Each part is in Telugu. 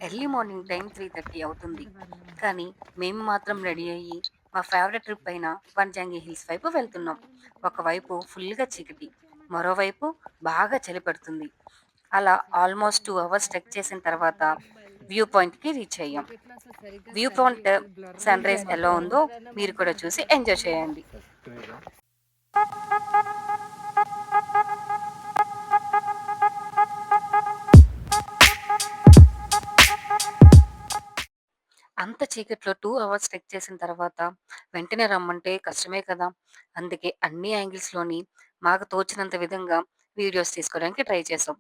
ఎర్లీ మార్నింగ్ టైం 3:30 అవుతుంది. కానీ మేము మాత్రం రెడీ అయ్యి మా ఫేవరెట్ ట్రిప్ అయిన పంజాంగి హిల్స్ వైపు వెళ్తున్నాం. ఒకవైపు ఫుల్‌గా చీకటి, మరోవైపు బాగా చలి పెడుతుంది. అలా ఆల్మోస్ట్ 2 అవర్స్ ట్రెక్ చేసిన తర్వాత వ్యూ పాయింట్‌కి రీచ్ అయ్యాం. వ్యూ పాయింట్ సన్‌రైజ్ ఎలా ఉందో మీరు కూడా చూసి ఎంజాయ్ చేయండి. అంత చీకట్లో 2 అవర్స్ ట్రెక్ చేసిన తర్వాత వెంటనే రమ్మంటే కష్టమే కదా! అందుకే అన్ని యాంగిల్స్‌లోని మాకు తోచినంత విధంగా వీడియోస్ తీసుకోవడానికి ట్రై చేసాం.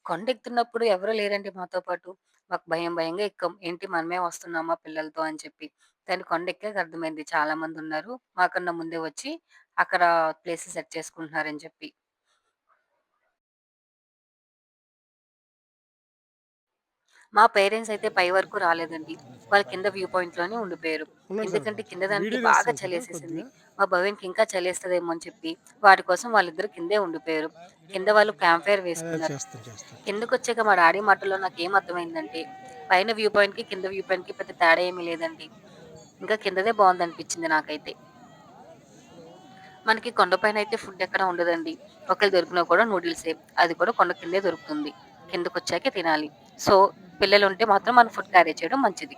కొండెక్కుతున్నప్పుడు ఎవరు లేరండి మాతో పాటు. మాకు భయంగా ఎక్కాం. ఏంటి మనమే వస్తున్నామా పిల్లలతో అని చెప్పి. కానీ కొండెక్కాక అర్థమైంది చాలా మందున్నారు. మాకన్నా ముందే వచ్చి అక్కడ ప్లేసెస్ సెట్ చేసుకుంటున్నారని చెప్పి. మా పేరెంట్స్ అయితే పై వరకు రాలేదండి. వాళ్ళు కింద వ్యూ పాయింట్‌లోనే ఉండిపోయారు. ఉండండి సార్ ఎందుకంటే కొంచెం. కింద దానికి వీడియో బాగా తీస్తాను సార్ చలేసేసింది. కొద్దిగా. మా భవ్యకి ఇంకా చలేస్తదేమో అని చెప్పి వాటి కోసం వాళ్ళిద్దరూ కిందే ఉండిపోయారు. కింద వాళ్ళు క్యాంప్ ఫైర్ అదే వేసుకున్నారు. చేస్తాను. కిందకొచ్చాక మా డాడీ మాటల్లో నాకేం అర్థమైందంటే, పైన వ్యూ పాయింట్‌కి, కింద వ్యూ పాయింట్‌కి పెద్ద తేడా ఏమీ లేదండి. ఇంకా కిందదే బావుందనిపించింది నాకైతే. మనకి కొండపైనయితే ఫుడ్ ఎక్కడ ఉండదండి. ఒకవేళ దొరికినా కూడా నూడిల్సే. అది కూడా కొండ కిందే దొరుకుతుంది. కిందకొచ్చాకే తినాలి. సో, పిల్లలుంటే మాత్రం మనం ఫుడ్ క్యారీ చేయడం మంచిది.